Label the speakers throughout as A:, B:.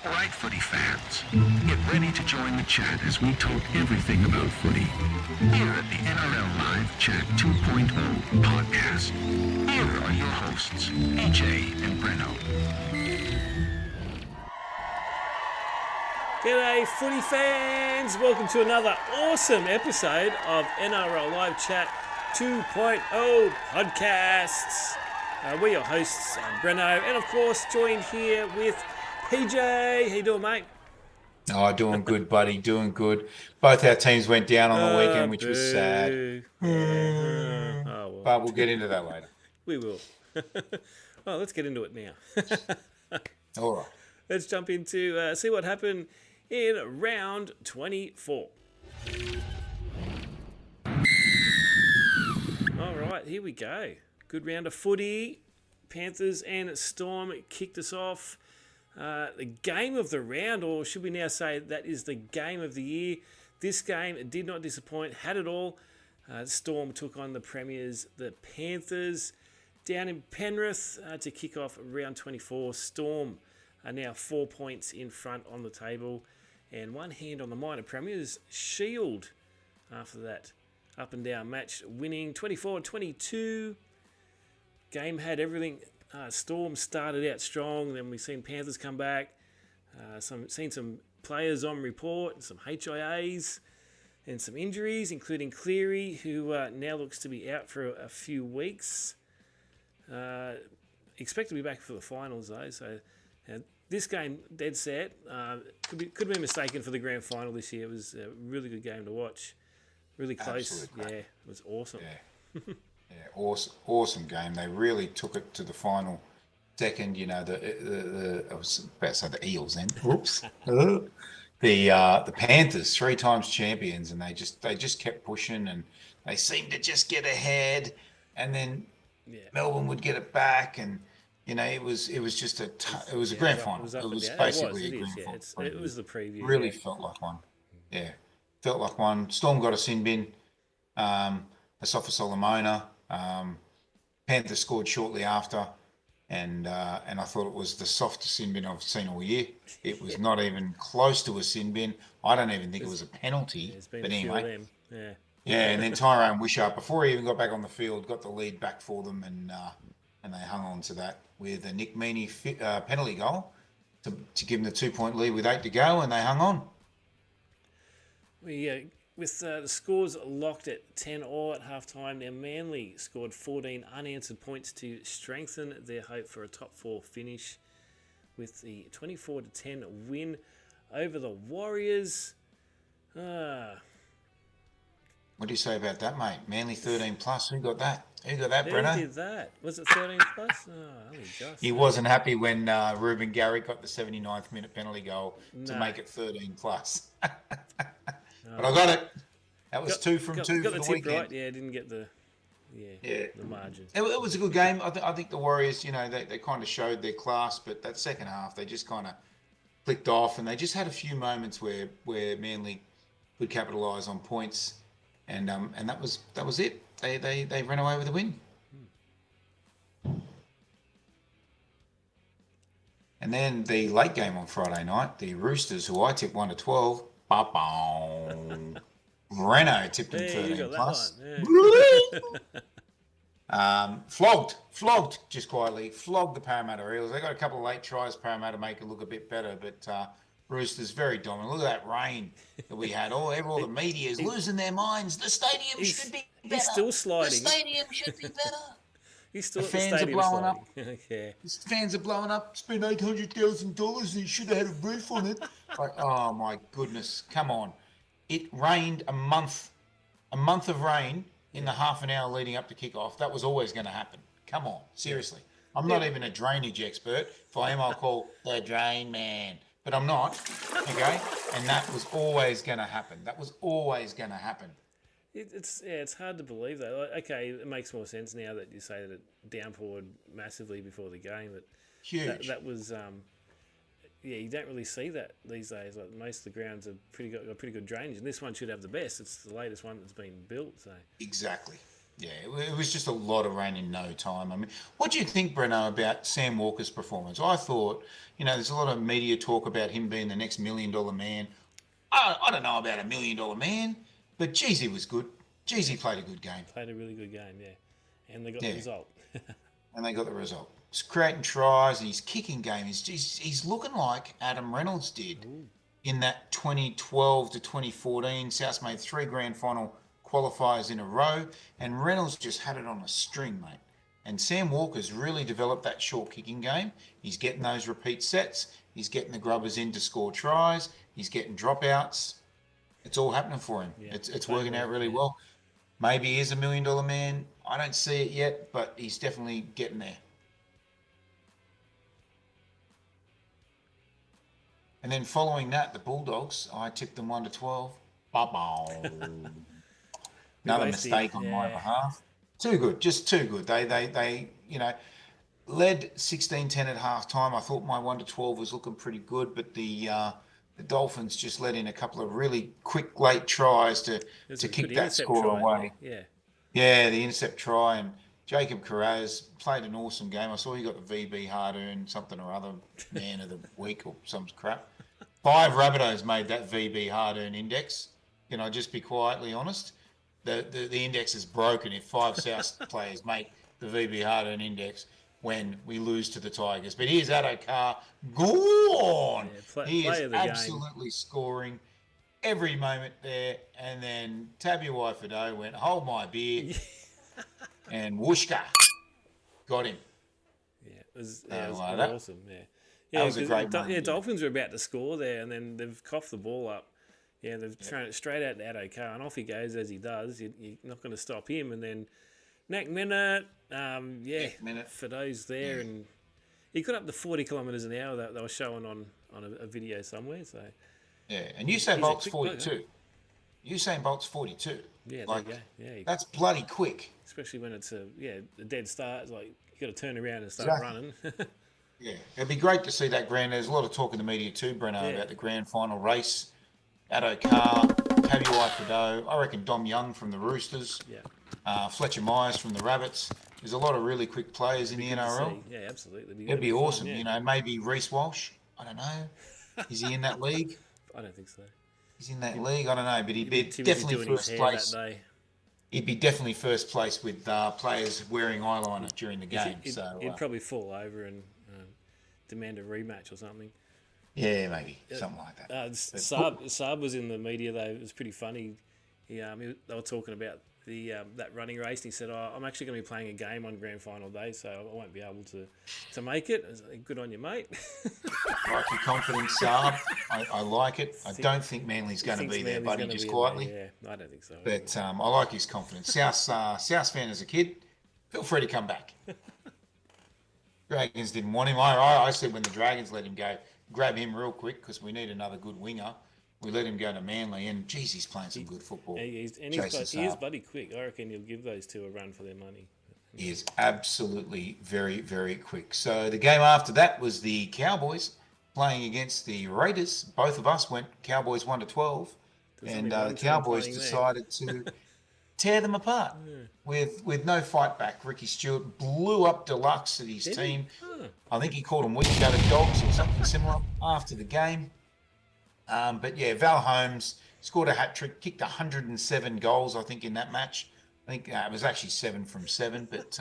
A: Alright, footy fans, get ready to join the chat as we talk everything about footy. Here at the NRL Live Chat 2.0 podcast. Here are your hosts, P.J. and Breno.
B: G'day footy fans, welcome to another awesome episode of NRL Live Chat 2.0 podcasts. We're your hosts, Breno, and of course joined here with PJ. How you doing, mate?
C: Oh, doing good, buddy. Doing good. Both our teams went down on the weekend, which was sad.
B: Yeah. Oh, well.
C: But we'll get into that later.
B: We will. Well, let's get into it now.
C: All right.
B: Let's jump into see what happened in round 24. All right, here we go. Good round of footy. Panthers and Storm kicked us off. The game of the round, or should we now say that is the game of the year. This game did not disappoint, had it all. Storm took on the premiers, the Panthers, down in Penrith to kick off round 24. Storm are now 4 points in front on the table, and one hand on the minor premiers, Shield, after that up and down match, winning 24-22. Game had everything. Storm started out strong, then we've seen Panthers come back. Seen some players on report, some HIAs, and some injuries, including Cleary, who now looks to be out for a few weeks. Expect to be back for the finals though. So this game, dead set, could be mistaken for the grand final this year. It was a really good game to watch, really close.
C: Absolutely.
B: Yeah, it was awesome.
C: Yeah. Yeah, awesome game. They really took it to the final second. You know, I was about to say the Eels then. Whoops. The Panthers, 3 times champions, and they just kept pushing, and they seemed to just get ahead, and then Melbourne would get it back, and you know it was just a grand final. It was basically a grand final.
B: It was the preview.
C: Really felt like one. Yeah, felt like one. Storm got a sin bin. Asafa Solomona. Panthers scored shortly after, and I thought it was the softest sin bin I've seen all year. It was not even close to a sin bin. I don't even think it was a penalty. But anyway, and then Tyrone Wishart, before he even got back on the field, got the lead back for them, and they hung on to that with a Nick Meaney penalty goal to give them the 2-point lead with 8 to go, and they hung on.
B: With the scores locked at 10-all at halftime, now Manly scored 14 unanswered points to strengthen their hope for a top 4 finish with the 24-10 win over the Warriors.
C: What do you say about that, mate? Manly 13 plus. Who got that? Breno?
B: Who did that? Was it 13 plus? Oh, just.
C: He wasn't happy when Ruben Garrick got the 79th minute penalty goal to make it 13 plus. But I got it. That was 2 from 2 for the weekend. Right.
B: Yeah, didn't get the margin.
C: It was a good game. I think the Warriors, you know, they kind of showed their class, but that second half they just kind of clicked off, and they just had a few moments where Manly could capitalise on points, and that was it. They ran away with a win. And then the late game on Friday night, the Roosters, who I tipped 1-12. Breno tipped him 13 plus. Flogged just quietly. Flogged the Parramatta Eels. They got a couple of late tries. Parramatta make it look a bit better, but Roosters very dominant. Look at that rain that we had. All the media is losing their minds. The stadium should be better.
B: He's still sliding.
C: The stadium should be better.
B: He's still
C: the fans are blowing up.
B: Yeah.
C: The fans are blowing up. Spent $800,000 and he should have had a roof on it. Like, oh my goodness, come on! It rained a month of rain in the half an hour leading up to kick-off. That was always going to happen. Come on, seriously. I'm not even a drainage expert. If I am, I'll call the drain man. But I'm not, okay? And that was always going to happen.
B: It's hard to believe that. Okay, it makes more sense now that you say that it downpoured massively before the game. But
C: huge.
B: That was you don't really see that these days. Like most of the grounds got pretty good drainage, and this one should have the best. It's the latest one that's been built. So
C: exactly. Yeah, it was just a lot of rain in no time. I mean, what do you think, Breno, about Sam Walker's performance? I thought, there's a lot of media talk about him being the next $1 million man. I don't know about $1 million man, but geez, he was good. Geez, he played a good game.
B: Played a really good game, yeah. And they got the
C: Yeah,
B: result.
C: and they got the result. He's creating tries and his kicking game he's looking like Adam Reynolds did in that 2012 to 2014. South made 3 grand final qualifiers in a row, and Reynolds just had it on a string, mate. And Sam Walker's really developed that short kicking game. He's getting those repeat sets. He's getting the grubbers in to score tries. He's getting dropouts. It's all happening for him.
B: Yeah,
C: It's working out really well. Maybe he is $1 million man. I don't see it yet, but he's definitely getting there. And then following that, the Bulldogs, I tipped them 1-12. Another mistake on my behalf. Too good, just too good. They led 16-10 at half time. I thought my 1-12 was looking pretty good, but the Dolphins just let in a couple of really quick late tries to kick that score away. Yeah, the intercept try, and Jacob Carraz played an awesome game. I saw he got the VB hard-earned something or other, man of the week or some crap. 5 Rabbitohs made that VB hard-earned index. Can I just be quietly honest? The index is broken if 5 South players make the VB hard-earned index when we lose to the Tigers. But here's Addo Carr, gone. He is absolutely scoring every moment there. And then Tabuai Fido went, hold my beer, and whooshka, got him.
B: Yeah, it was awesome. Yeah,
C: that was a great run.
B: Yeah, Dolphins were about to score there, and then they've coughed the ball up. Yeah, they've thrown it straight out to Addo Carr, and off he goes as he does. You're not going to stop him. And then Nack Minute, Fido's there, and he got up to 40 kilometres an hour that they were showing on a video somewhere. So
C: yeah, and Usain Bolt's 42. Usain Bolt's 42.
B: Yeah, there you go. Yeah,
C: that's bloody quick.
B: Especially when it's a dead start. It's like you got to turn around and start running.
C: Yeah, it'd be great to see that grand. There's a lot of talk in the media too, Breno, about the grand final race. Addo Carr, Tabuai Fido, I reckon Dom Young from the Roosters, Fletcher Myers from the Rabbits. There's a lot of really quick players in the NRL.
B: Yeah, absolutely.
C: It'd be awesome. Yeah. Maybe Reece Walsh. I don't know. Is he in that league?
B: I don't think so.
C: He's in that league. I don't know, but he'd be definitely first place. He'd be definitely first place with players wearing eyeliner during the game.
B: He'd probably fall over and demand a rematch or something.
C: Yeah, maybe something like that.
B: Saab was in the media though. It was pretty funny. They were talking about that running race. And he said, "I'm actually going to be playing a game on grand final day, so I won't be able to make it." I was like, good on you, mate.
C: Like your confidence, Saab. I like it. I don't think Manly's going to be there, buddy. Just quietly.
B: Yeah, I don't think so.
C: But I like his confidence. South fan as a kid. Feel free to come back. Dragons didn't want him. I said when the Dragons let him go, grab him real quick because we need another good winger. We let him go to Manly, and geez, he's playing some good football.
B: He is bloody quick. I reckon he'll give those two a run for their money.
C: He is absolutely very, very quick. So the game after that was the Cowboys playing against the Raiders. Both of us went Cowboys 1-12, and the Cowboys decided to tear them apart with no fight back. Ricky Stewart blew up Deluxe at his team. I think he called them weak-gutted dogs or something similar after the game. But yeah, Val Holmes scored a hat-trick, kicked 107 goals, I think, in that match. I think it was actually 7 from 7, but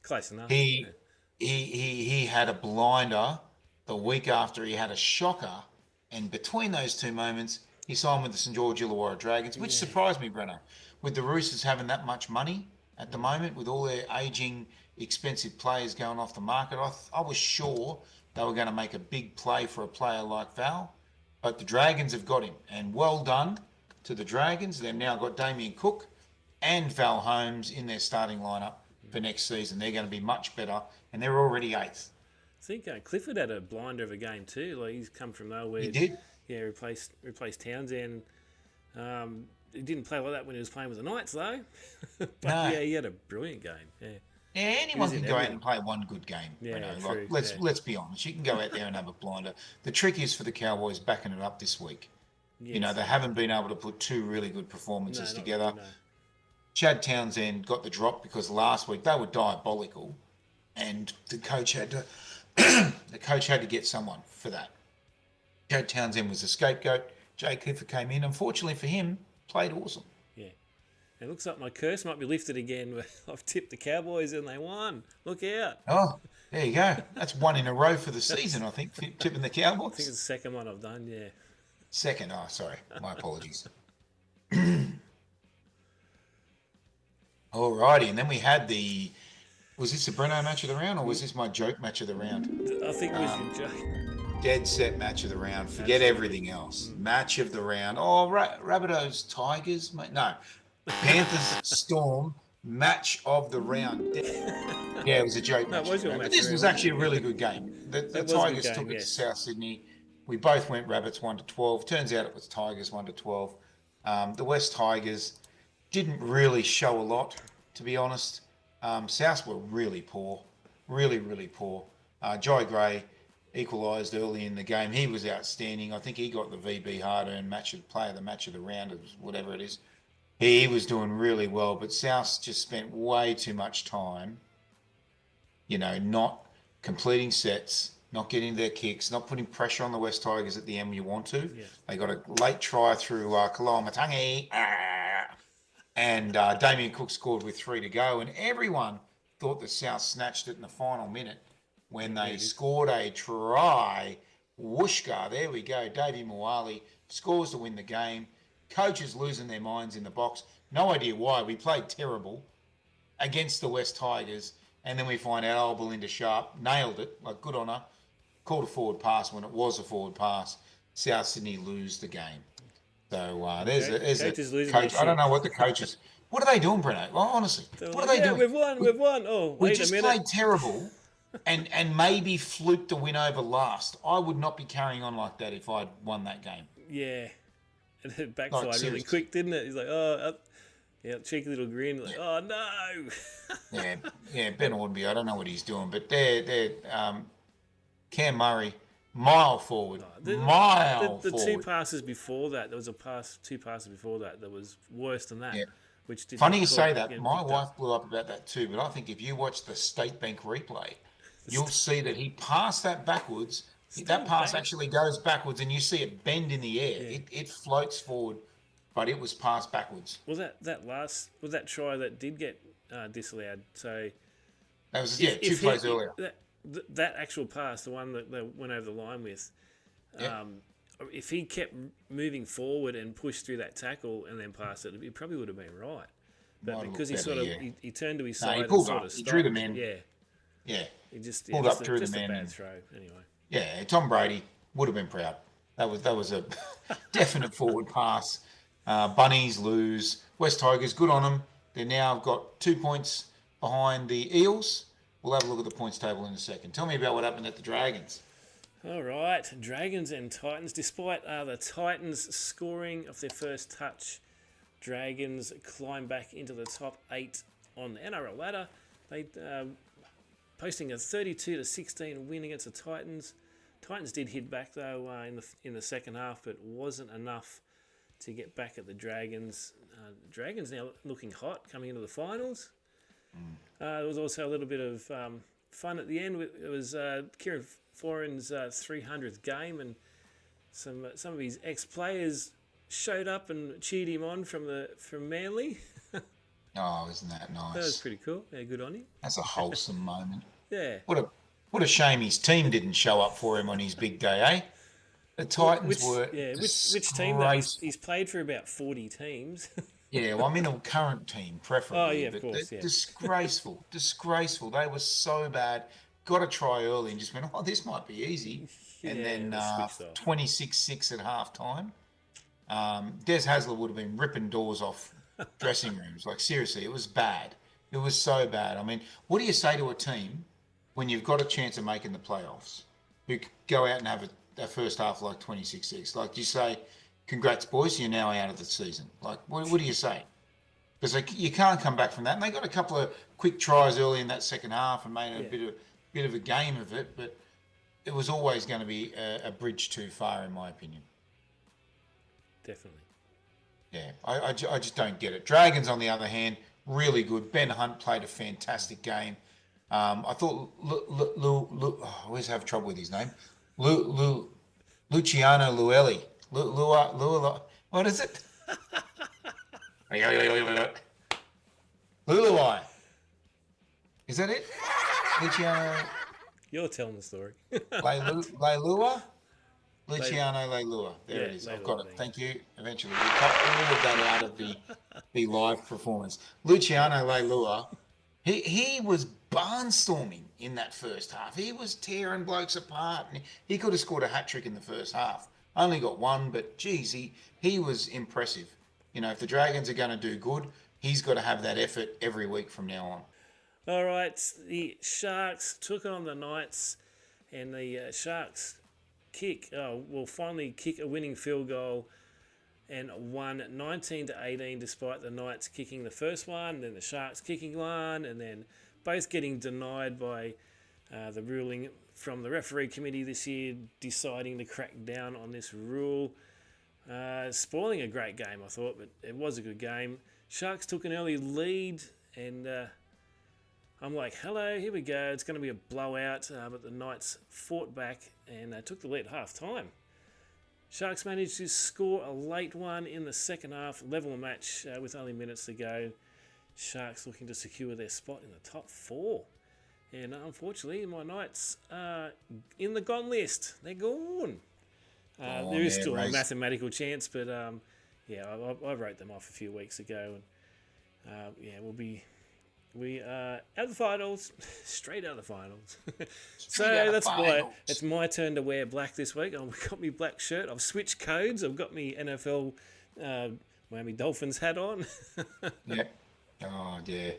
B: close enough.
C: He had a blinder the week after he had a shocker, and between those two moments, he signed with the St George Illawarra Dragons, which surprised me, Breno. With the Roosters having that much money at the moment, with all their aging, expensive players going off the market, I was sure they were going to make a big play for a player like Val. But the Dragons have got him, and well done to the Dragons. They've now got Damien Cook and Val Holmes in their starting lineup for next season. They're going to be much better, and they're already 8th.
B: I think Clifford had a blinder of a game too. Like he's come from nowhere.
C: He did.
B: Yeah, replaced Townsend. He didn't play like that when he was playing with the Knights though. But
C: no.
B: Yeah, he had a brilliant game. Yeah.
C: Yeah, anyone can go out and play one good game.
B: Yeah,
C: true. Let's be honest. You can go out there and have a blinder. The trick is for the Cowboys backing it up this week. Yes. They haven't been able to put 2 really good performances together. Chad Townsend got the drop because last week they were diabolical, and the coach had to get someone for that. Chad Townsend was the scapegoat. Jay Clifford came in. Unfortunately for him, played awesome.
B: Yeah. It looks like my curse might be lifted again. I've tipped the Cowboys and they won. Look out.
C: Oh, there you go. That's one in a row for the season, I think, tipping the
B: I think
C: Cowboys.
B: it's the second one I've done, yeah.
C: Second. Oh, sorry. My apologies. Alrighty, and then we had was this the Breno match of the round, or was this my joke match of the round?
B: I think it was your joke.
C: Dead set match of the round. Forget everything else. Match of the round. Oh, Rabbitohs Tigers, mate. No, Panthers Storm match of the round. Yeah, it was a joke match.
B: was your
C: But
B: match
C: this
B: of
C: was
B: the round.
C: actually a really good game. The
B: was a good
C: Tigers
B: game,
C: took it
B: yes.
C: to South Sydney. We both went Rabbits 1-12. Turns out it was Tigers 1-12. The West Tigers didn't really show a lot, to be honest. South were really poor, really, really poor. Jai Gray equalised early in the game. He was outstanding. I think he got the VB hard-earned player of the match of the round, whatever it is. He was doing really well, but South just spent way too much time, not completing sets, not getting their kicks, not putting pressure on the West Tigers at the end when you want to.
B: Yeah.
C: They got a late try through Kaloa Matangi. And Damien Cook scored with 3 to go, and everyone thought the South snatched it in the final minute when they scored a try. Whooshka, there we go. Davey Moali scores to win the game. Coaches losing their minds in the box. No idea why. We played terrible against the West Tigers, and then we find out, Belinda Sharp nailed it, like good on her. Called a forward pass when it was a forward pass. South Sydney lose the game. So there's a coach. I don't know what the coaches. What are they doing, Breno? Well, honestly, what are they doing?
B: We've won. Oh,
C: We
B: wait a
C: just
B: minute.
C: played terrible, and maybe fluked the win over last. I would not be carrying on like that if I'd won that game.
B: Yeah. And it backfired really
C: seriously.
B: quick, didn't it? He's like, yeah, cheeky little grin. Like, oh, no.
C: Yeah, Ben Ordenby. I don't know what he's doing, but they're Cam Murray, mile forward,
B: The
C: forward.
B: two passes before that, there was two passes before that was worse than that.
C: Yeah.
B: Which didn't
C: Funny you
B: get
C: say
B: caught,
C: that. My
B: picked
C: wife
B: up.
C: blew up about that too, but I think if you watch the State Bank replay, you'll see that he passed that backwards. That pass actually goes backwards, and you see it bend in the air.
B: Yeah.
C: It floats forward, but it was passed backwards.
B: Was that try that did get disallowed? So
C: That was two plays earlier.
B: That actual pass, the one that they went over the line with,
C: Yeah.
B: if he kept moving forward and pushed through that tackle and then passed it, it probably would have been right. But
C: Might have
B: because
C: looked
B: he
C: better,
B: he turned to his
C: No,
B: side
C: he
B: and
C: pulled
B: sort
C: up.
B: of
C: He
B: stopped.
C: drew the man.
B: Yeah. He just
C: Pulled up, drew the
B: just
C: man
B: a bad
C: in.
B: throw anyway.
C: Yeah, Tom Brady would have been proud. That was a definite forward pass. Bunnies lose. West Tigers, good on them. They now got 2 points behind the Eels. We'll have a look at the points table in a second. Tell me about what happened at the Dragons.
B: All right, Dragons and Titans. Despite the Titans scoring of their first touch, Dragons climb back into the top 8 on the NRL ladder. They posting a 32-16 win against the Titans. Titans did hit back though in the second half, but wasn't enough to get back at the Dragons. Dragons now looking hot coming into the finals. There was also a little bit of fun at the end. It was Kieran Foran's 300th game, and some of his ex-players showed up and cheered him on from Manly.
C: Oh, isn't that nice?
B: That was pretty cool. Yeah, good on him.
C: That's a wholesome moment.
B: Yeah.
C: What a shame his team didn't show up for him on his big day, eh? The Titans were
B: which team though? He's played for about 40 teams.
C: Yeah, well, I'm in the current team, preferably.
B: Oh, yeah, of
C: but
B: course,
C: they're
B: yeah.
C: disgraceful. They were so bad. Got a try early and just went, oh, this might be easy. And
B: Yeah,
C: then
B: they switched off.
C: 26-6 at halftime. Des Hasler would have been ripping doors off dressing rooms. Like, seriously, it was bad. It was so bad. I mean, what do you say to a team when you've got a chance of making the playoffs who go out and have a first half like 26-6? Like, do you say, congrats, boys, you're now out of the season? Like, what do you say? Because you can't come back from that. And they got a couple of quick tries early in that second half and made a bit of a game of it. But it was always going to be a bridge too far, in my opinion.
B: Definitely.
C: Yeah, I just don't get it. Dragons, on the other hand, really good. Ben Hunt played a fantastic game. I thought, I always have trouble with his name. Luciano Luelli. What is it? Luluai. Is that it? Luciano
B: You're telling the story.
C: Leilua? Luciano Leilua. There it is. I've got it. Thank you. Eventually. We cut all of that out of the live performance. Luciano Leilua, he was barnstorming in that first half. He was tearing blokes apart. And he could have scored a hat-trick in the first half. Only got one, but geez, he was impressive. If the Dragons are going to do good, he's got to have that effort every week from now on.
B: All right, the Sharks took on the Knights, and the Sharks will finally kick a winning field goal and won 19-18 despite the Knights kicking the first one, then the Sharks kicking one, and then both getting denied by the ruling from the referee committee this year, deciding to crack down on this rule. Spoiling a great game, I thought, but it was a good game. Sharks took an early lead, and I'm like, hello, here we go. It's going to be a blowout, but the Knights fought back and took the lead at half-time. Sharks managed to score a late one in the second half, level the match with only minutes to go. Sharks looking to secure their spot in the top 4. And unfortunately, my Knights are in the gone list. They're gone. There is still a mathematical chance, but I wrote them off a few weeks ago. And we are out of the finals, straight out of the finals. So that's why it's my turn to wear black this week. I've got my black shirt. I've switched codes. I've got my NFL Miami Dolphins hat on.
C: Yeah. Oh, yeah.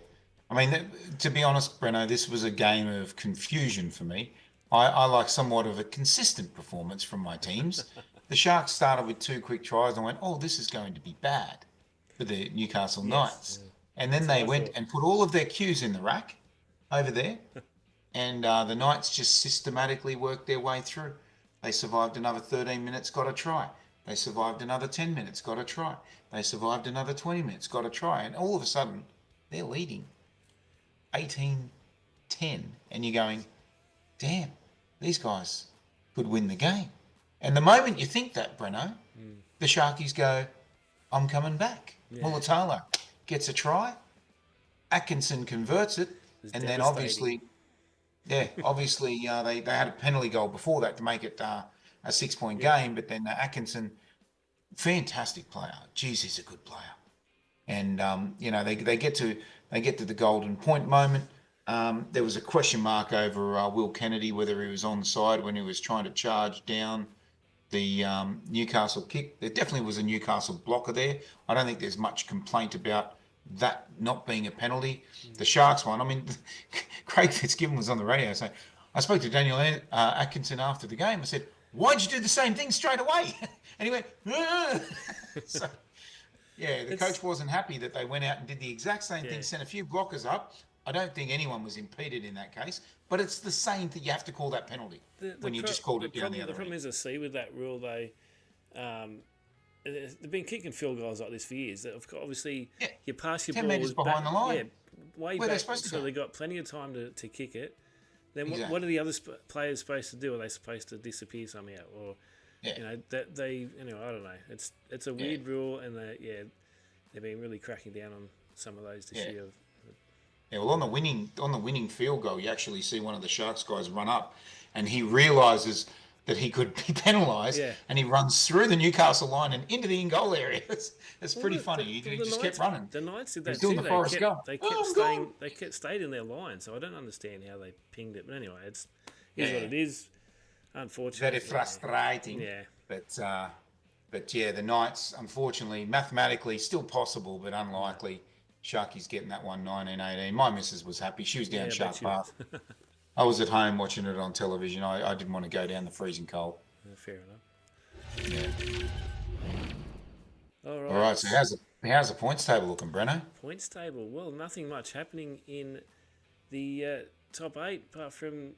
C: I mean, to be honest, Breno, this was a game of confusion for me. I like somewhat of a consistent performance from my teams. The Sharks started with 2 quick tries and went, oh, this is going to be bad for the Newcastle Knights. Yeah. And then they went and put all of their cues in the rack over there. And the Knights just systematically worked their way through. They survived another 13 minutes, got a try. They survived another 10 minutes, got a try. They survived another 20 minutes, got a try. And all of a sudden, they're leading 18-10. And you're going, damn, these guys could win the game. And the moment you think that, Breno, the Sharkies go, I'm coming back. Yeah. Mulatalo gets a try. Atkinson converts it. And then obviously, they had a penalty goal before that to make it a 6-point game. But then Atkinson, fantastic player. Jeez, he's a good player. And, they get to the golden point moment. There was a question mark over Will Kennedy, whether he was onside when he was trying to charge down the Newcastle kick. There definitely was a Newcastle blocker there. I don't think there's much complaint about that not being a penalty. The Sharks one, I mean, Craig Fitzgibbon was on the radio saying, I spoke to Daniel Atkinson after the game. I said, why'd you do the same thing straight away? And he went, so, yeah, the coach wasn't happy that they went out and did the exact same thing, sent a few blockers up. I don't think anyone was impeded in that case, but it's the same thing. You have to call that penalty when you just called it down the other end. The
B: problem is, I see with that rule, they've been kicking field goals like this for years. Obviously, you pass your
C: 10
B: ball
C: meters behind the line.
B: Yeah, way back, so they got plenty of time to kick it. Then what are the other players supposed to do? Are they supposed to disappear somehow, or that they? Anyway, I don't know. It's a weird rule, and they've been really cracking down on some of those this year.
C: Yeah, well, on the winning field goal, you actually see one of the Sharks guys run up, and he realises that he could be penalised, and he runs through the Newcastle line and into the in-goal area. It's pretty funny. He just kept running.
B: The Knights did that too. They kept stayed in their line, so I don't understand how they pinged it. But anyway, it's what it is. Unfortunately,
C: very frustrating.
B: Yeah,
C: but the Knights, unfortunately, mathematically still possible, but unlikely. Sharky's getting that one 19-18. My missus was happy. She was down Shark Park. I was at home watching it on television. I didn't want to go down the freezing cold.
B: Fair enough.
C: Yeah. All right. So how's the points table looking, Breno?
B: Points table. Well, nothing much happening in the top 8 apart from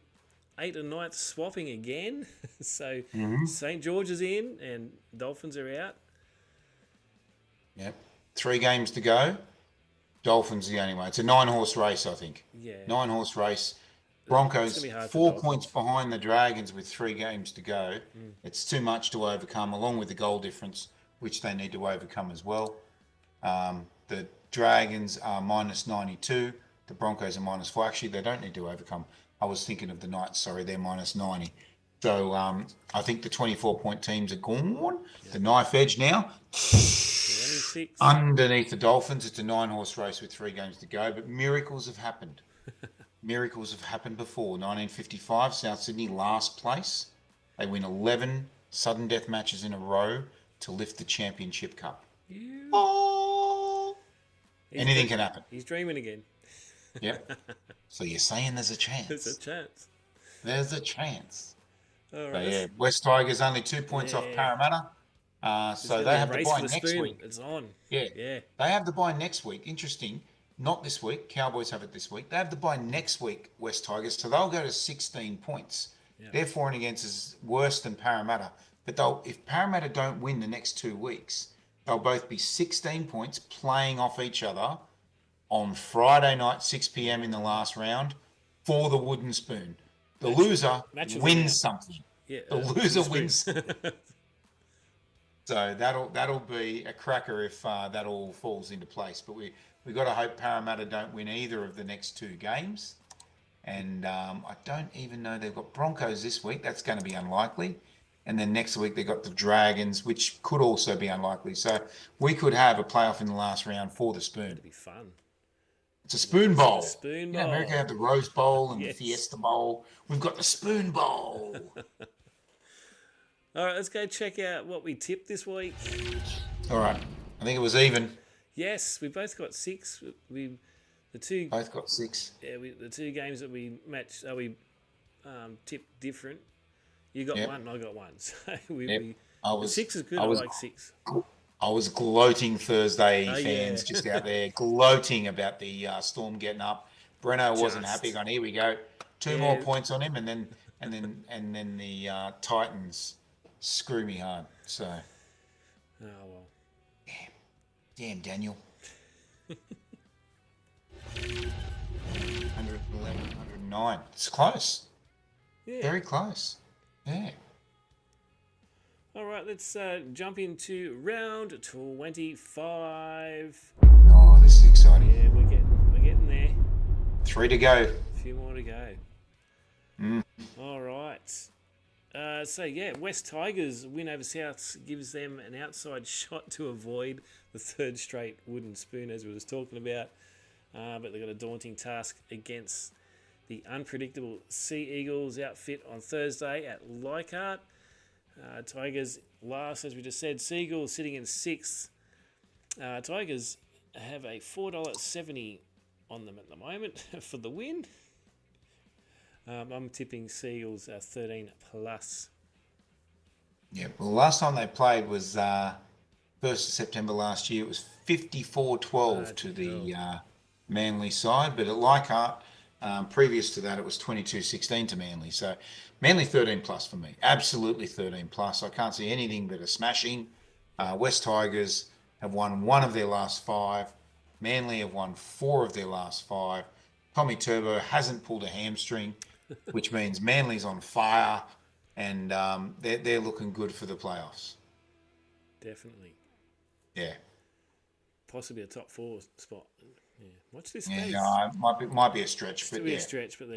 B: 8 and 9th swapping again. So St. George is in and Dolphins are out.
C: Yep. 3 games to go. Dolphins the only way. It's a 9-horse race, I think.
B: Yeah.
C: 9-horse race.
B: It's going
C: Broncos
B: to be hard for
C: 4
B: Dolphins.
C: points behind the Dragons with 3 games to go. It's too much to overcome, along with the goal difference, which they need to overcome as well. The Dragons are minus 92. The Broncos are minus 4. Actually, they don't need to overcome. I was thinking of the Knights. Sorry, they're minus 90. So I think the 24-point teams are gone. Yeah. The knife edge now.
B: 26.
C: Underneath the Dolphins, it's a 9-horse race with 3 games to go. But miracles have happened. Miracles have happened before. 1955, South Sydney, last place. They win 11 sudden death matches in a row to lift the championship cup.
B: Yeah.
C: Oh! Anything can happen.
B: He's dreaming again.
C: Yep. So you're saying there's a chance.
B: There's a chance.
C: There's a chance.
B: All right.
C: So, yeah, West Tigers only 2 points off Parramatta. So they have the bye next week.
B: It's on.
C: Yeah.
B: Yeah.
C: They have the bye next week. Interesting. Not this week. Cowboys have it this week. They have the bye next week, West Tigers. So they'll go to 16 points. Yeah. Their for and against is worse than Parramatta. But if Parramatta don't win the next 2 weeks, they'll both be 16 points playing off each other on Friday night, 6 p.m. in the last round for the wooden spoon. The loser wins something.
B: Yeah,
C: the loser wins something. So that'll be a cracker if that all falls into place. But we got to hope Parramatta don't win either of the next 2 games. And I don't even know they've got Broncos this week. That's going to be unlikely. And then next week they've got the Dragons, which could also be unlikely. So we could have a playoff in the last round for the spoon.
B: It'd be fun.
C: It's a spoon bowl.
B: It's a spoon bowl.
C: Yeah, America have the Rose Bowl and the Fiesta Bowl. We've got the spoon bowl.
B: All right, let's go check out what we tipped this week.
C: All right. I think it was even.
B: Yes, we both got 6.
C: Both got 6.
B: Yeah, the 2 games that we matched, we tipped different. You got 1, and I got 1. So 6 is good. I like 6.
C: I was gloating Thursday fans just out there gloating about the Storm getting up. Breno wasn't happy. Going, here we go, 2 more points on him, and then the Titans screw me hard. So,
B: oh well,
C: damn Daniel. 111, 109. It's close. Yeah, very close. Yeah.
B: All right, let's jump into round 25.
C: Oh, this is exciting.
B: Yeah, we're getting there.
C: 3 to go.
B: A few more to go. All right. West Tigers win over Souths gives them an outside shot to avoid the 3rd straight wooden spoon, as we was talking about. But they've got a daunting task against the unpredictable Sea Eagles outfit on Thursday at Leichhardt. Tigers last, as we just said. Seagulls sitting in 6th. Tigers have a $4.70 on them at the moment for the win. I'm tipping Seagulls 13 plus.
C: Yeah, well, last time they played was 1st of September last year. It was 54-12 to the Manly side, but at Leichhardt, previous to that, it was 22-16 to Manly. So Manly 13 plus for me. Absolutely 13 plus. I can't see anything but a smashing. West Tigers have won 1 of their last 5. Manly have won 4 of their last 5. Tommy Turbo hasn't pulled a hamstring, which means Manly's on fire, and they're looking good for the playoffs.
B: Definitely.
C: Yeah.
B: Possibly a top 4 spot. Yeah. Watch this space.
C: Yeah, might be a stretch, but
B: a stretch, but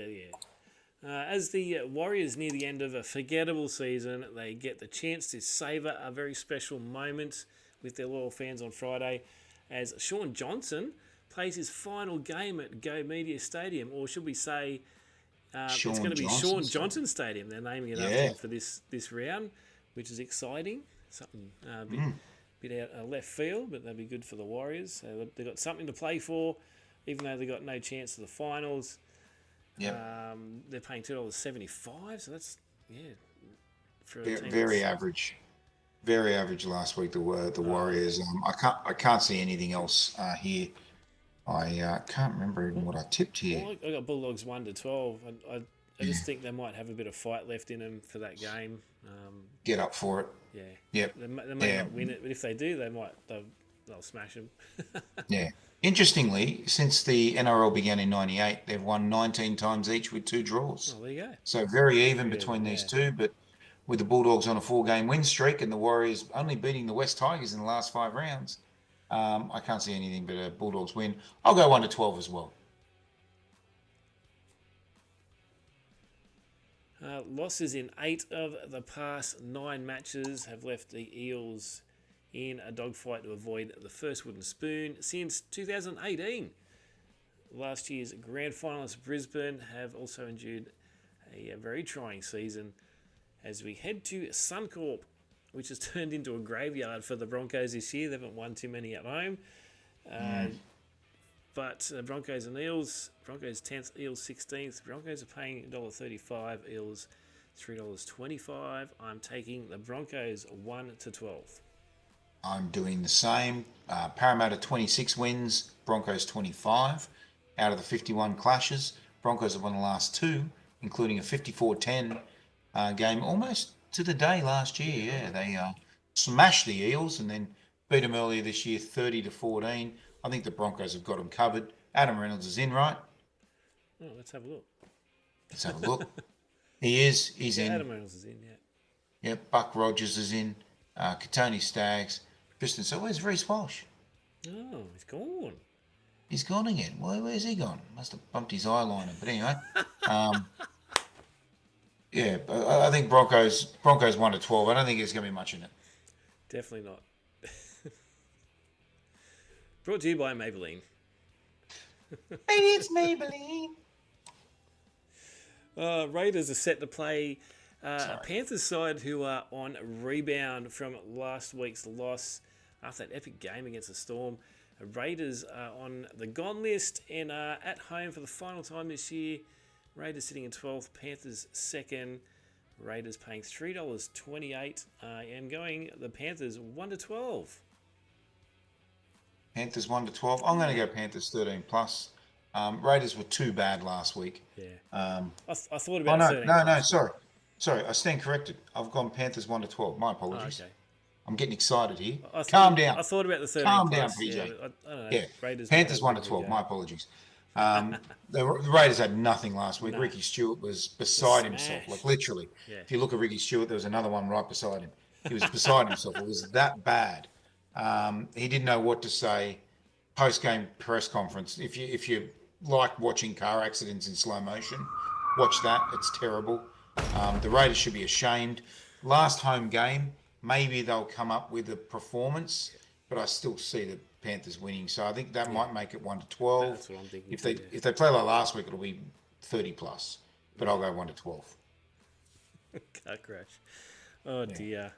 B: as the Warriors near the end of a forgettable season, they get the chance to savour a very special moment with their loyal fans on Friday, as Sean Johnson plays his final game at Go Media Stadium, or should we say, it's going to be Sean Johnson Stadium. They're naming it after him for this round, which is exciting. Something bit out left field, but that'd be good for the Warriors. So they've got something to play for, even though they got no chance to the finals. They're paying $2.75, so that's for a team
C: very average. Very average last week. The Warriors. I can't see anything else here. I can't remember even what I tipped here.
B: Well, I got Bulldogs 1-12. I just think they might have a bit of fight left in them for that game.
C: Get up for it.
B: Yeah.
C: Yep.
B: They may not win it, but if they do, they they'll smash them.
C: Yeah. Interestingly, since the NRL began in '98, they've won 19 times each with 2 draws.
B: Oh, there you go.
C: So very even
B: Very
C: between
B: even,
C: these
B: yeah.
C: two, but with the Bulldogs on a 4-game win streak and the Warriors only beating the West Tigers in the last 5 rounds, I can't see anything but a Bulldogs win. I'll go 1-12 as well.
B: Losses in 8 of the past 9 matches have left the Eels in a dogfight to avoid the first wooden spoon since 2018. Last year's grand finalist Brisbane have also endured a very trying season as we head to Suncorp, which has turned into a graveyard for the Broncos this year. They haven't won too many at home. But Broncos and Eels, Broncos 10th, Eels 16th. Broncos are paying $1.35, Eels $3.25. I'm taking the Broncos 1-12.
C: I'm doing the same. Parramatta 26 wins, Broncos 25 out of the 51 clashes. Broncos have won the last 2, including a 54-10 game almost to the day last year. Yeah, they smashed the Eels and then beat them earlier this year 30-14. I think the Broncos have got them covered. Adam Reynolds is in, right?
B: Oh, let's have a look.
C: Let's have a look. He is. He's in.
B: Adam Reynolds is in, yeah.
C: Yep. Buck Rogers is in. Katoni Staggs. Tristan. So where's Reece Walsh?
B: Oh, he's gone.
C: He's gone again. Where's he gone? Must have bumped his eyeliner. But anyway, yeah. I think Broncos 1-12. I don't think there's going to be much in it.
B: Definitely not. Brought to you by Maybelline.
C: Maybe it's Maybelline.
B: Raiders are set to play a Panthers side who are on rebound from last week's loss after that epic game against the Storm. Raiders are on the gone list and are at home for the final time this year. Raiders sitting in 12th, Panthers 2nd. Raiders paying $3.28. I am going the Panthers 1-12.
C: Panthers 1-12. I'm going to go Panthers 13 plus. Raiders were too bad last week.
B: Yeah.
C: I
B: thought about 13.
C: No. Sorry. I stand corrected. I've gone Panthers 1-12. My apologies.
B: Oh, okay.
C: I'm getting excited here. Calm down.
B: I thought about the 13
C: Calm
B: plus.
C: down, PJ.
B: Yeah, I don't know.
C: Yeah.
B: Raiders
C: Panthers 1-12. My apologies. The Raiders had nothing last week.
B: No.
C: Ricky Stewart was beside
B: Smashed.
C: himself, like literally.
B: Yeah.
C: If you look at Ricky Stewart, there was another one right beside him. He was beside himself. It was that bad. He didn't know what to say. Post-game press conference. If you like watching car accidents in slow motion, watch that. It's terrible. The Raiders should be ashamed. Last home game, maybe they'll come up with a performance, but I still see the Panthers winning. So I think that might make it 1-12.
B: That's what I'm thinking.
C: If they play like last week, it'll be 30 plus. But I'll go 1-12.
B: Car crash. Oh dear.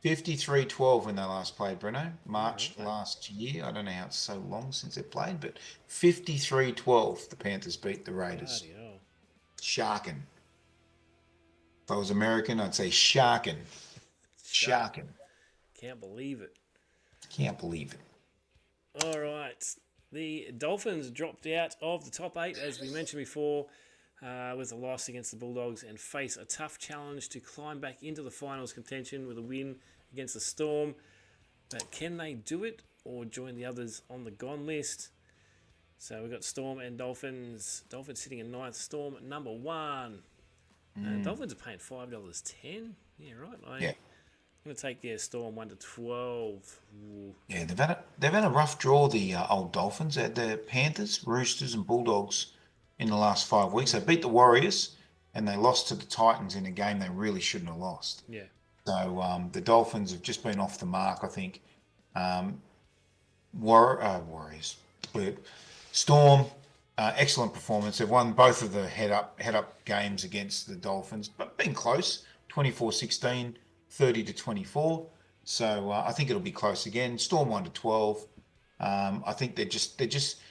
C: 53-12 when they last played, Breno. March last year. I don't know how it's so long since they played, but 53-12, the Panthers beat the Raiders.
B: Bloody hell.
C: Sharkin. If I was American, I'd say sharkin. Sharkin.
B: Can't believe it.
C: Can't believe it.
B: All right. The Dolphins dropped out of the top 8, as we mentioned before, with a loss against the Bulldogs and face a tough challenge to climb back into the finals contention with a win against the Storm. But can they do it or join the others on the gone list? So we've got Storm and Dolphins. Dolphins sitting in 9th. Storm number 1. Dolphins are paying $5.10. Yeah, right. I'm going to take Storm 1-12. Ooh.
C: Yeah, they've had a rough draw, the old Dolphins. The Panthers, Roosters and Bulldogs in the last 5 weeks. They beat the Warriors and they lost to the Titans in a game they really shouldn't have lost.
B: Yeah.
C: So the Dolphins have just been off the mark, I think. Warriors. But Storm, excellent performance. They've won both of the head-up games against the Dolphins, but been close, 24-16, 30-24. So I think it'll be close again. Storm 1-12. I think they're just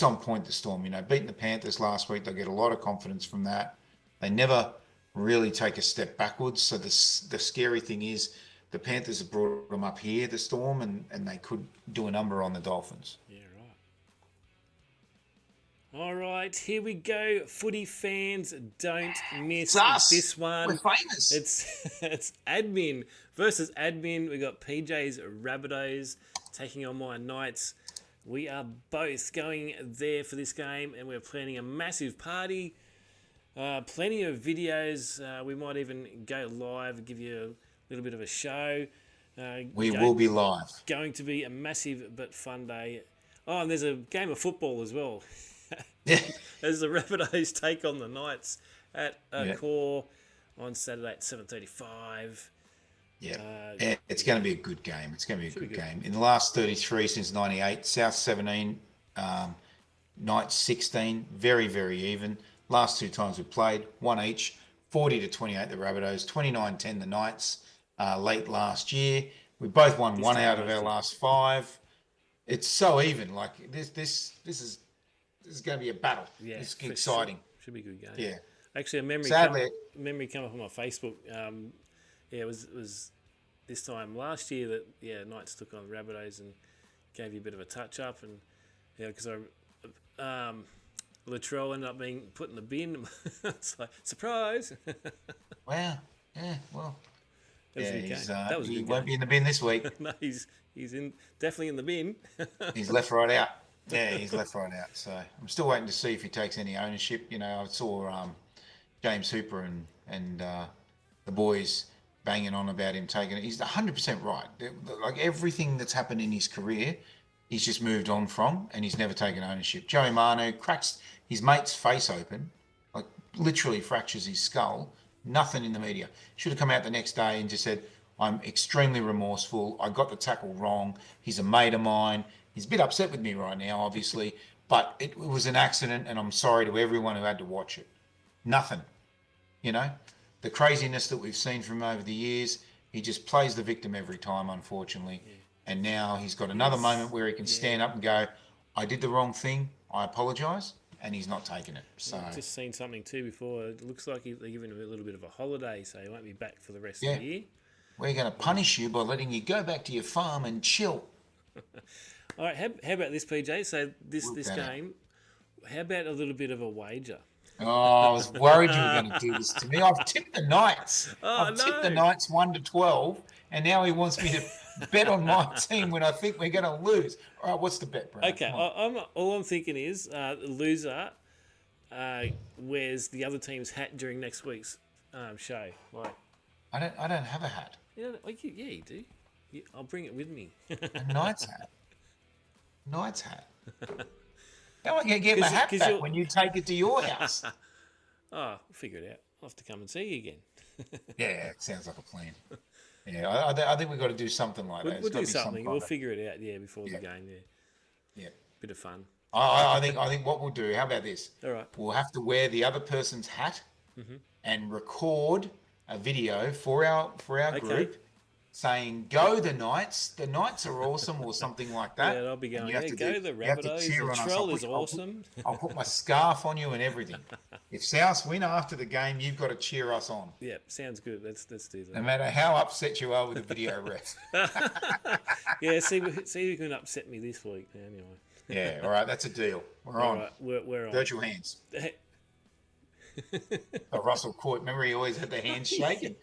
C: on point, the Storm. Beating the Panthers last week, they'll get a lot of confidence from that. They never really take a step backwards. So the scary thing is the Panthers have brought them up here, the Storm, and they could do a number on the Dolphins.
B: Yeah, right. All right, here we go. Footy fans, don't miss this one.
C: We're famous.
B: It's admin versus admin. We got PJ's Rabbitohs taking on my Knights. We are both going there for this game, and we're planning a massive party. Plenty of videos. We might even go live and give you a little bit of a show.
C: We will be live.
B: Going to be a massive but fun day. Oh, and there's a game of football as well.
C: Yeah.
B: There's the Rabbitohs take on the Knights at Core on Saturday at 7:35.
C: Yeah, it's going to be a good game. It's going to be a good game. In the last 33 since 98, South 17, Knights 16, very, very even. Last two times we played, one each, 40-28 the Rabbitohs, 29-10 the Knights late last year. We both won one out of our last 5. It's so even. Like this is going to be a battle. Yeah, it's exciting.
B: Sure. Should be a good game.
C: Yeah.
B: Actually, a memory come up on my Facebook. It was this time last year that Knights took on Rabbitohs and gave you a bit of a touch up, and because Latrell ended up being put in the bin. It's like surprise.
C: Wow. Yeah. Well.
B: That was a good
C: he
B: game.
C: Won't be in the bin this week.
B: No, he's definitely in the bin.
C: He's left right out. Yeah, he's left right out. So I'm still waiting to see if he takes any ownership. I saw James Hooper and the boys banging on about him taking it. He's 100% right. Like everything that's happened in his career, he's just moved on from, and he's never taken ownership. Joey Manu cracks his mate's face open, like literally fractures his skull. Nothing in the media. Should have come out the next day and just said, I'm extremely remorseful. I got the tackle wrong. He's a mate of mine. He's a bit upset with me right now, obviously, but it was an accident, and I'm sorry to everyone who had to watch it. Nothing. The craziness that we've seen from him over the years, he just plays the victim every time, unfortunately. Yeah. And now he's got another moment where he can stand up and go, I did the wrong thing. I apologise. And he's not taking it. So
B: I've just seen something too before. It looks like they're giving him a little bit of a holiday, so he won't be back for the rest of the year.
C: We're going to punish you by letting you go back to your farm and chill.
B: All right, how about this, PJ? So this game, how about a little bit of a wager?
C: Oh, I was worried you were going to do this to me. I've tipped the Knights. Tipped the Knights 1-12, and now he wants me to bet on my team when I think we're going to lose. All right, what's the bet, Breno?
B: Okay, all I'm thinking is the loser wears the other team's hat during next week's show. Like,
C: I don't have a hat.
B: Yeah, you do. I'll bring it with me.
C: A Knights hat. Knights hat. How am I going to get my hat back when you take it to your house?
B: We'll figure it out. I'll have to come and see you again.
C: Yeah, it sounds like a plan. Yeah, I think we've got to do something like that.
B: We'll do something. We'll figure it out, before the game,
C: Yeah.
B: Bit of fun.
C: I think what we'll do, how about this?
B: All right.
C: We'll have to wear the other person's hat and record a video for our group saying, go the Knights are awesome, or something like that.
B: Yeah, I'll be going, go the Rabbitohs, the Trell is awesome.
C: I'll put my scarf on you and everything. If South win after the game, you've got to cheer us on.
B: Yeah, sounds good. Let's do that.
C: No matter how upset you are with the video ref.
B: Yeah, see who can upset me this week, anyway.
C: Yeah, all right, that's a deal. We're on.
B: Right, we're on.
C: Virtual hands. Russell Court, remember he always had the hands shaking.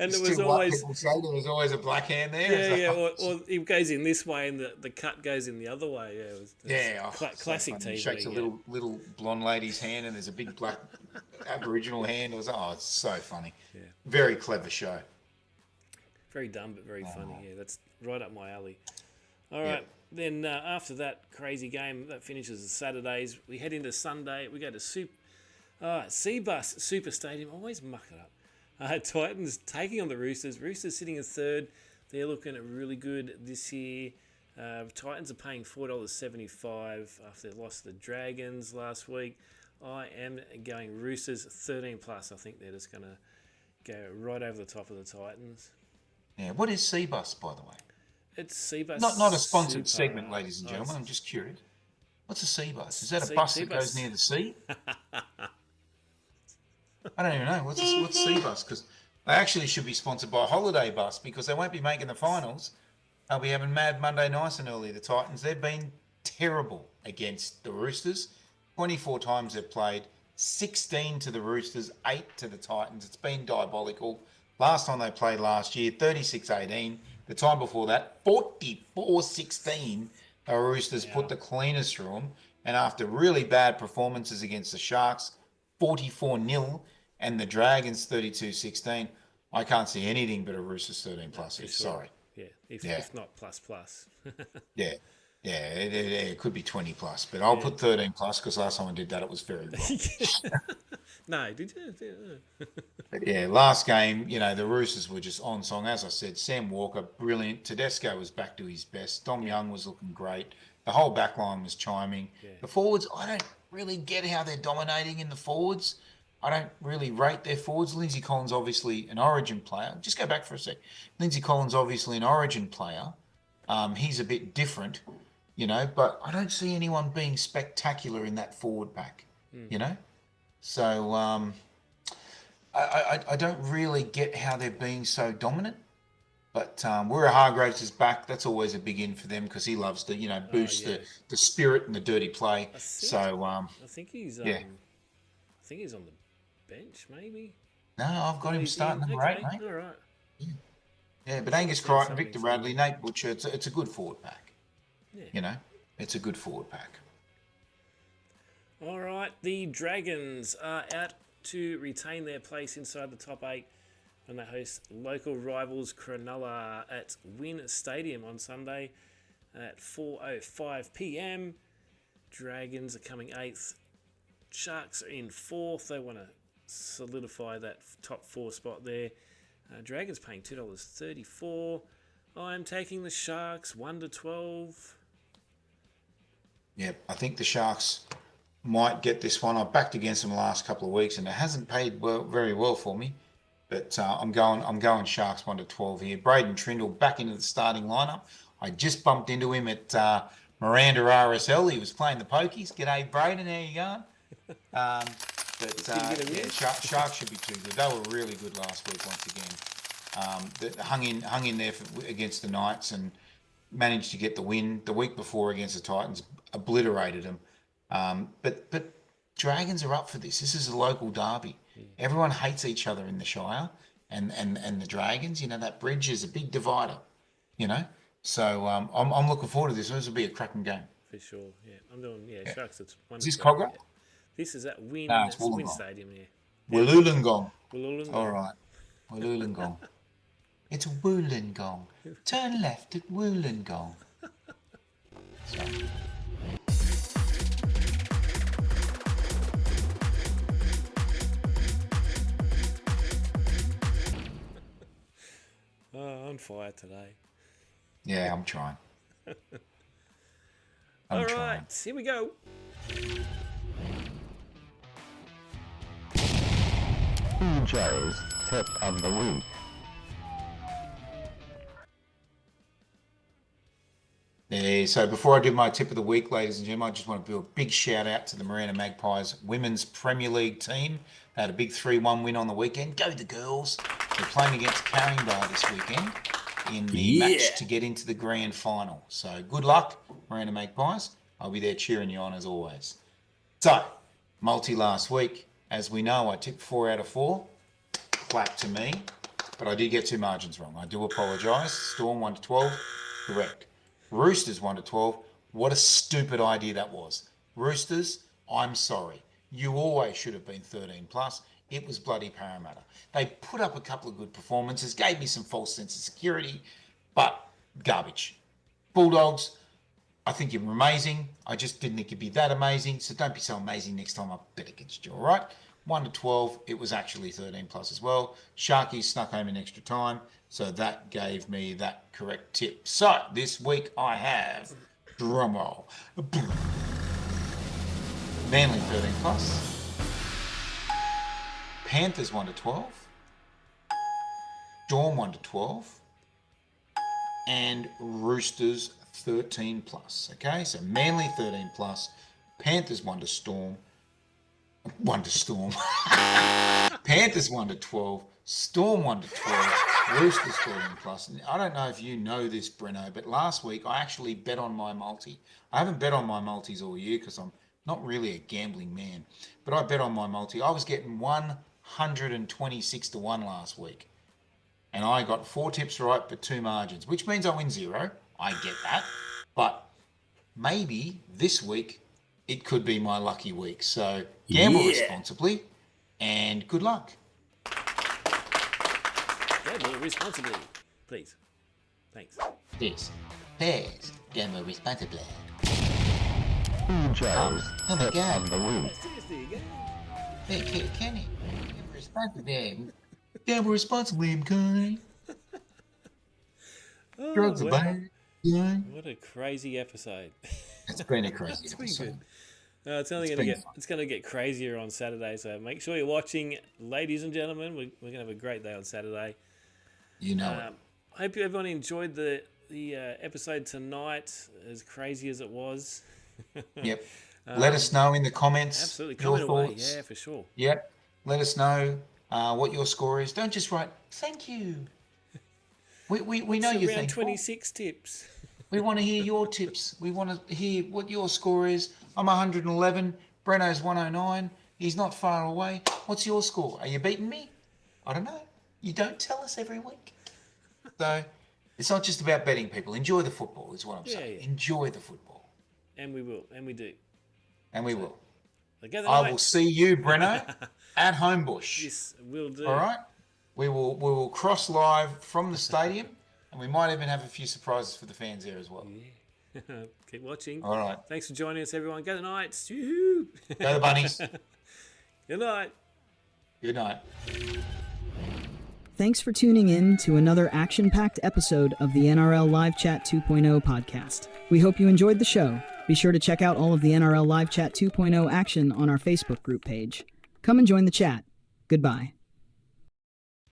B: And there was always
C: a black hand there.
B: Yeah, or it goes in this way and the cut goes in the other way. Yeah, classic TV.
C: He shakes a little blonde lady's hand and there's a big black Aboriginal hand. It's so funny. Yeah, very clever show.
B: Very dumb but very funny. Yeah, that's right up my alley. All right, then after that crazy game that finishes Saturdays, we head into Sunday. We go to Seabus Super Stadium. Always muck it up. Titans taking on the Roosters. Roosters sitting in third. They're looking really good this year. Titans are paying $4.75 after they lost to the Dragons last week. I am going Roosters 13+. I think they're just going to go right over the top of the Titans.
C: Yeah, what is Seabus, by the way?
B: It's Seabus.
C: Not a sponsored segment, ladies and gentlemen. I'm just curious. What's a Seabus? Is that a bus that goes near the sea? I don't even know. What's Seabus? Because they actually should be sponsored by Holiday Bus, because they won't be making the finals. They'll be having mad Monday nights and early. The Titans, they've been terrible against the Roosters. 24 times they've played, 16 to the Roosters, 8 to the Titans. It's been diabolical. Last time they played last year, 36-18. The time before that, 44-16. The Roosters put the cleaners through them. And after really bad performances against the Sharks, 44-0, and the Dragons 32-16, I can't see anything but a Roosters 13 plus.
B: For sure.
C: Sorry.
B: Yeah, if not plus.
C: Yeah. Yeah, it could be 20 plus, but I'll put 13 plus because last time I did that, it was very wrong.
B: No, did you?
C: But yeah, last game, the Roosters were just on song. As I said, Sam Walker, brilliant. Tedesco was back to his best. Dom Young was looking great. The whole back line was chiming.
B: Yeah.
C: The forwards, I don't really get how they're dominating in the forwards. I don't really rate their forwards. Lindsay Collins, obviously an origin player. Just go back for a sec. Lindsay Collins, obviously an origin player. He's a bit different, but I don't see anyone being spectacular in that forward pack, So I don't really get how they're being so dominant. But Wirra Hargraves is back. That's always a big in for them because he loves to, boost the spirit and the dirty play.
B: I think he's
C: yeah.
B: I think he's on the bench, maybe.
C: No, I've got him starting number 8, mate.
B: All right.
C: Yeah, but Angus Crichton, Victor Radley, Nate Butcher, it's a good forward pack.
B: Yeah.
C: It's a good forward pack.
B: All right, the Dragons are out to retain their place inside the top 8 when they host local rivals Cronulla at Wynn Stadium on Sunday at 4:05 p.m. Dragons are coming 8th. Sharks are in 4th. They want to solidify that top 4 spot there. Dragons paying $2.34. I'm taking the Sharks 1-12.
C: Yep, I think the Sharks might get this one. I've backed against them the last couple of weeks, and it hasn't paid very well for me. But I'm going Sharks 1-12 here. Braden Trindle back into the starting lineup. I just bumped into him at Miranda RSL. He was playing the pokies. G'day, Braden. How you going? Sharks should be too good. They were really good last week once again. Hung in there against the Knights and managed to get the win. The week before against the Titans, obliterated them. But Dragons are up for this. This is a local derby. Everyone hates each other in the Shire, and the Dragons. That bridge is a big divider. So I'm looking forward to this. This will be a cracking game.
B: For sure, yeah. I'm doing Sharks. It's
C: Is this Cogra?
B: Yeah. This is at Wynn.
C: No, it's
B: Wynn
C: Wollongong.
B: Stadium. Yeah.
C: Wollongong.
B: Wollongong.
C: All right. Wollongong. It's Wollongong. Turn left at Wollongong. Sorry.
B: Oh, on fire today.
C: Yeah, I'm trying.
B: All right, here we go.
D: P.J.'s Tip of the Week.
C: Yeah, so before I do my tip of the week, ladies and gentlemen, I just want to do a big shout out to the Marina Magpies Women's Premier League team. They had a big 3-1 win on the weekend. Go the girls. They're playing against Caringbah this weekend in the match to get into the grand final. So good luck, Marina Magpies. I'll be there cheering you on as always. So, multi last week. As we know, I tipped 4 out of 4. Clap to me. But I did get 2 margins wrong. I do apologise. Storm 1-12. Correct. Roosters 1-12. What a stupid idea that was. Roosters, I'm sorry. You always should have been 13 plus. It was bloody Parramatta. They put up a couple of good performances, gave me some false sense of security, but garbage. Bulldogs, I think you're amazing. I just didn't think you'd be that amazing, so don't be so amazing next time I bet against you, all right? 1-12, it was actually 13 plus as well. Sharkies snuck home in extra time, so that gave me that correct tip. So this week I have, drumroll, Manly 13 plus, Panthers 1-12, Storm 1-12, and Roosters 13 plus. Okay, so Manly 13 plus, Panthers 1-Storm, Panthers 1-12, Storm 1-12, Roosters 13 plus. And I don't know if you know this, Breno, but last week I actually bet on my multi. I haven't bet on my multis all year because I'm not really a gambling man, but I bet on my multi. I was getting 126-1 last week. and I got 4 tips right but 2 margins, which means I win 0. I get that. But maybe this week it could be my lucky week. So gamble responsibly and good luck.
B: Gamble responsibly, please. Thanks.
C: This is gamble responsibly.
D: PJ's
C: Oh my
D: tip
C: God.
D: of the week.
B: Seriously, again.
C: Hey, Kenny, gamble responsibly. Gamble responsibly, Kenny. Drugs are bad. Yeah.
B: What a crazy episode.
C: It's been a crazy
B: It's been
C: episode.
B: good. It's going to get crazier on Saturday, so make sure you're watching, ladies and gentlemen. We're going to have a great day on Saturday.
C: You know it.
B: I hope everyone enjoyed the episode tonight, as crazy as it was.
C: Yep. Let us know in the comments.
B: Absolutely,
C: your
B: comment away.
C: thoughts.
B: Yeah, for sure.
C: Yep. Let us know what your score is. Don't just write thank you. We know you
B: Around
C: think.
B: 26 tips.
C: We want to hear your tips. We want to hear what your score is. I'm 111. Breno's 109. He's not far away. What's your score? Are you beating me? I don't know. You don't tell us every week. So it's not just about betting, people. Enjoy the football is what I'm saying.
B: Yeah.
C: Enjoy the football.
B: And we will. And we do.
C: And we will.
B: So go the
C: I
B: night.
C: will see you, Breno, at Homebush.
B: Yes, we'll do.
C: All right? We will cross live from the stadium, and we might even have a few surprises for the fans there as well.
B: Keep watching.
C: All right.
B: Thanks for joining us, everyone. Go the Knights. Yoo-hoo.
C: Go the Bunnies.
B: Good night.
C: Good night.
E: Thanks for tuning in to another action-packed episode of the NRL Live Chat 2.0 podcast. We hope you enjoyed the show. Be sure to check out all of the NRL Live Chat 2.0 action on our Facebook group page. Come and join the chat. Goodbye.